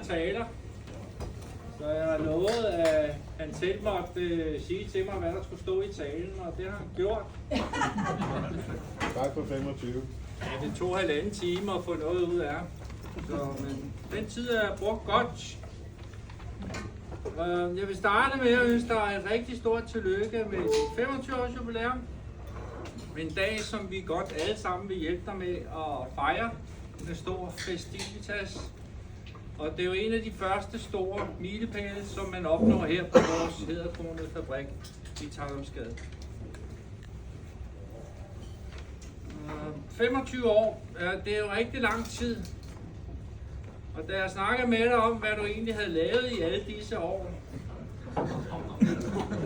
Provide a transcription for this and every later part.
taler. Så jeg har lovet, at han selv måtte sige til mig, hvad der skulle stå i talen, og det har han gjort. Tak for 25. Ja, det tog 1,5 time at få noget ud af. Så, men den tid er brugt godt. Jeg vil starte med at ønske dig et rigtig stort tillykke med 25-års jubilæum. En dag, som vi godt alle sammen vil hjælpe dig med at fejre med stor festivitas. Og det er jo en af de første store milepæle, som man opnår her på vores hæderkronede fabrik i Taulumsgade. 25 år, det er jo rigtig lang tid. Og da jeg snakker med dig om, hvad du egentlig havde lavet i alle disse år,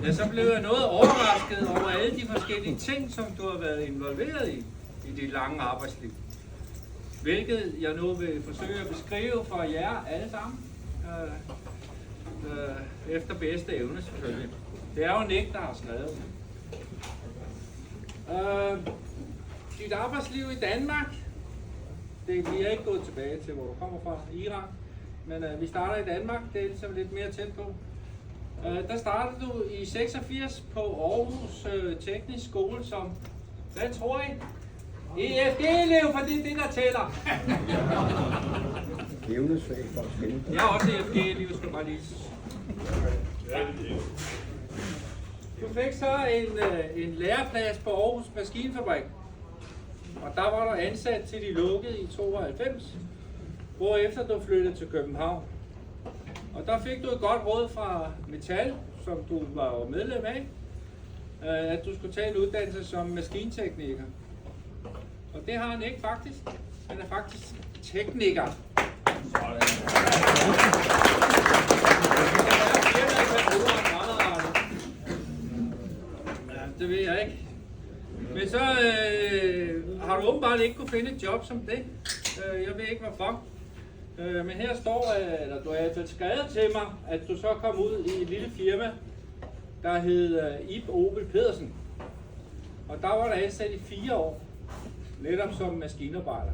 ja, så blev jeg noget overrasket over alle de forskellige ting, som du har været involveret i dit lange arbejdsliv. Hvilket jeg nu vil forsøge at beskrive for jer alle sammen, efter bedste evne selvfølgelig. Det er jo Nick, der har skrevet. Dit arbejdsliv i Danmark, vi er ikke gået tilbage til, hvor du kommer fra, Iran, men vi starter i Danmark, det er ligesom lidt mere tæt på. Der startede du i 86 på Aarhus Teknisk Skole som, hvad tror I? EFG-elev, for det er det, der tæller. Evnesfag for at spille. Jeg er også EFG-elev, skal bare lige. Du fik så en læreplads på Aarhus Maskinfabrik. Og der var du ansat til de lukkede i 92, hvorefter du flyttede til København. Og der fik du et godt råd fra Metal, som du var medlem af, at du skulle tage en uddannelse som maskintekniker. Og det har han ikke faktisk. Han er faktisk tekniker. Ja, det ved jeg ikke. Men så har du åbenbart ikke kunne finde et job som det. Jeg ved ikke hvorfor. Men her står, eller du har i hvert fald skrevet til mig, at du så kom ud i et lille firma, der hed Ib Opel Pedersen. Og der var der ansat i 4 år, netop som maskinarbejder.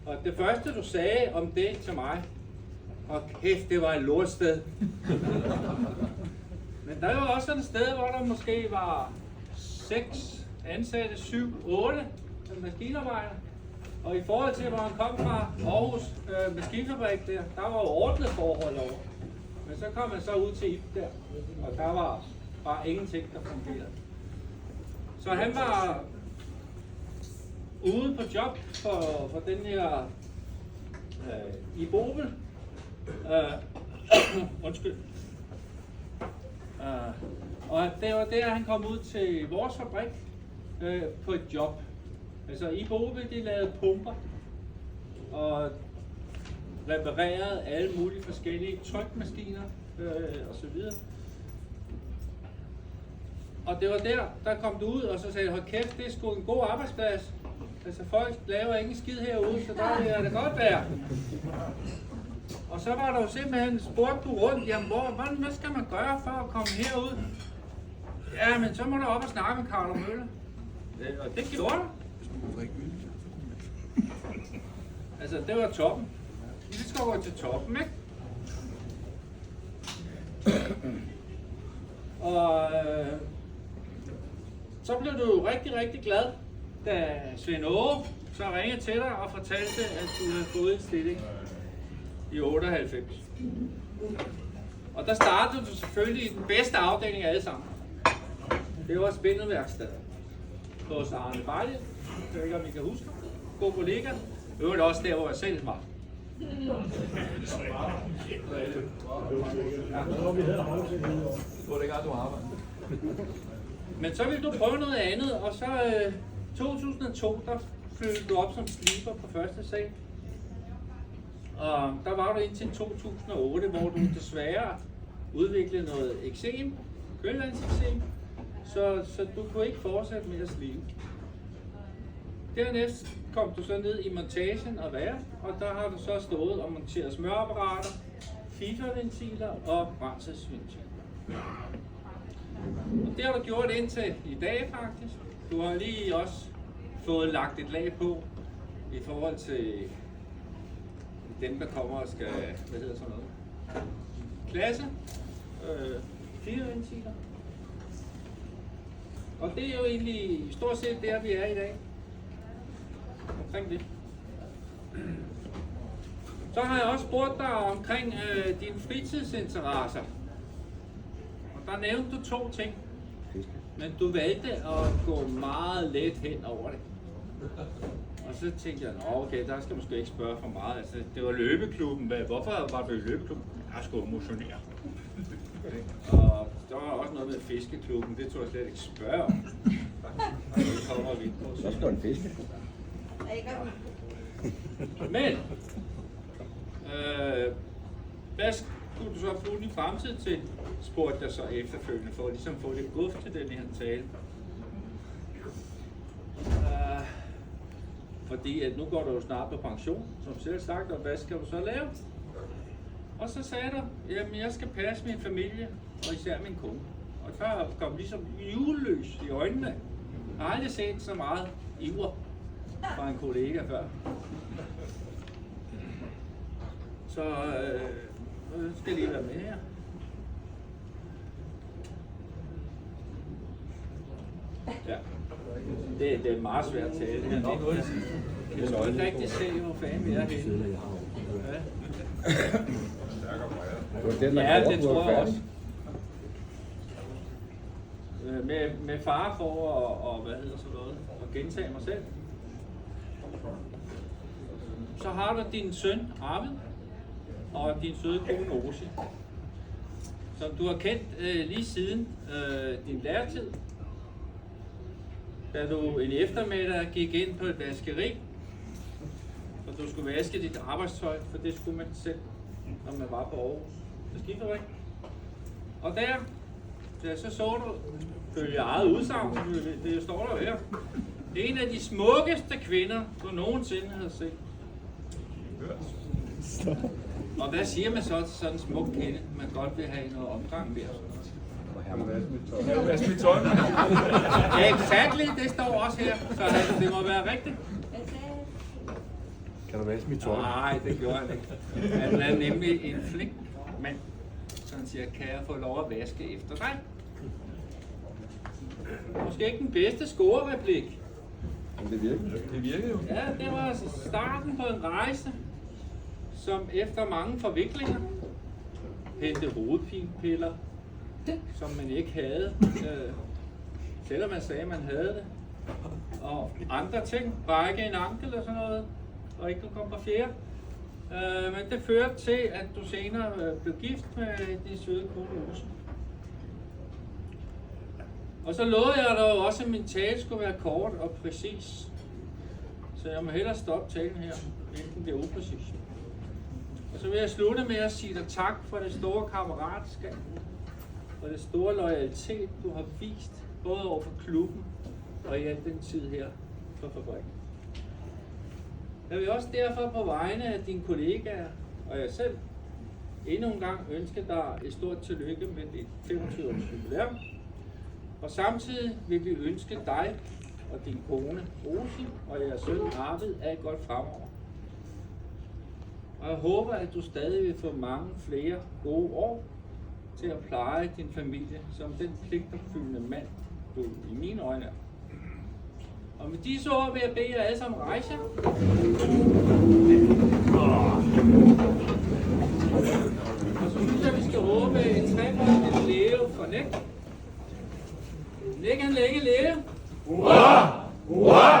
Og det første du sagde om det til mig, og kæft, det var et lortsted. Men der var også sådan et sted, hvor der måske var 6 ansatte, 7, 8 maskinarbejdere. Og i forhold til, hvor han kom fra Aarhus Maskinfabrik der var jo ordnet forhold over. Men så kom han så ud til Ib der, og der var bare ingenting, der fungerede. Så han var ude på job for den her Ib Opel. Undskyld. Og det var der, han kom ud til vores fabrik på et job. Altså Ib Opel, de lavede pumper og reparerede alle mulige forskellige trykmaskiner og så videre. Og det var der kom du ud, og så sagde hold kæft, det er sgu en god arbejdsplads. Altså folk laver ingen skid herude, så der vil det godt være. Og så var der jo simpelthen, spurgte du rundt, jamen hvad skal man gøre for at komme herud? Ja, men så må du op og snakke med Carlo Møller. Og det gjorde du. Altså, det var toppen. Vi skal gå til toppen, ikke? Og så blev du rigtig, rigtig glad, da Svend Åge så ringede til dig og fortalte, at du havde fået en stilling i 98. Og der startede du selvfølgelig i den bedste afdeling af alle sammen. Det var spindelværkstedet hos Arne Vejle. Jeg ved ikke, om I kan huske. God kollega. Det var også der, hvor jeg selv var. Ja. Men så ville du prøve noget andet, og så 2002, der flyttede du op som sliber på første sal. Og der var du indtil 2008, hvor du desværre udviklede noget eksem, køllandseksem, så du kunne ikke fortsætte med at slibe. Dernæst kom du så ned i montagen og vær, og der har du så stået og monteret smørapparater, FIFA-ventiler og brændselsventiler. Og det har du gjort indtil i dag faktisk. Du har lige også fået lagt et lag på i forhold til dem, der kommer og skal, hvad hedder sådan noget? Klasse. 4 ventiler. Og det er jo egentlig stort set der, vi er i dag. Omkring det. Så har jeg også spurgt dig omkring dine fritidsinteresser. Og der nævnte du 2 ting. Men du valgte at gå meget let hen over det. Og så tænkte jeg, okay, der skal jeg måske ikke spørge for meget. Altså, det var løbeklubben. Hvorfor var du i løbeklubben? Jeg skulle motionere. Og der var også noget med fiskeklubben. Det tror jeg slet ikke spørge om. Det kommer vi på. Så skal en fiske. Men, hvad skulle du så bruge din fremtid til, spurgte jeg så efterfølgende, for at ligesom få lidt guf til den her tale. Fordi at nu går du jo snart på pension, som selv sagt, og hvad skal du så lave? Og så sagde du, jamen jeg skal passe min familie, og især min kone. Og så kom ligesom juleløs i øjnene. Jeg har aldrig set så meget iver fra en kollega før. Så nu skal jeg lige være med her. Ja. Det er meget svært at tale. Jeg kan ikke rigtig se, hvor fanden vi er henne. Ja, det tror jeg også. Med fare for at hvad hedder sådan noget, at gentage mig selv. Så har du din søn Arvid og din søde kone Osi, som du har kendt lige siden din læretid. Da du en eftermiddag gik ind på et vaskeri, og du skulle vaske dit arbejdstøj, for det skulle man selv, når man var på Aarhus Skifabrik. Og der så du, følge eget udsagn, det står der her, en af de smukkeste kvinder, du nogensinde har set. Og hvad siger man så til sådan en smuk kvinde, man godt vil have noget omgang med? Vask mit tøj. Exactly, det står også her, så det må være rigtigt. Kan du vaske mit tøj? Nej, det gjorde han ikke. Han er nemlig en flink mand, så han siger, kan jeg få lov at vaske efter dig? Måske ikke den bedste scorereplik. Men det virker. Det virker jo. Ja, det var altså starten på en rejse, som efter mange forviklinger hentede hovedpinepiller, som man ikke havde, selvom man sagde, at man havde det, og andre ting, brække en ankel og sådan noget, og ikke kunne komme på fjerde. Men det førte til, at du senere blev gift med din søde kone Olsen. Og så lovede jeg dig også, at min tale skulle være kort og præcis. Så jeg må hellere stoppe talen her, inden den bliver upræcis. Og så vil jeg slutte med at sige dig tak for det store kammeratskab, og det store loyalitet, du har vist, både over for klubben og i al den tid her på fabrikken. Jeg vil også derfor på vegne af dine kollegaer og jeg selv endnu en gang ønske dig et stort tillykke med dit 25-års jubilæum. Og samtidig vil vi ønske dig og din kone Rosi og jeres søn Arvid alt godt fremover. Og jeg håber, at du stadig vil få mange flere gode år til at pleje din familie som den pligtopfyldende mand, du i mine øjne er. Og med disse ord vil jeg bede jer alle sammen rejse. Og så synes jeg, vi skal råbe en tremåned leve for Nick. Nick, han længe leve. Hurra! Hurra!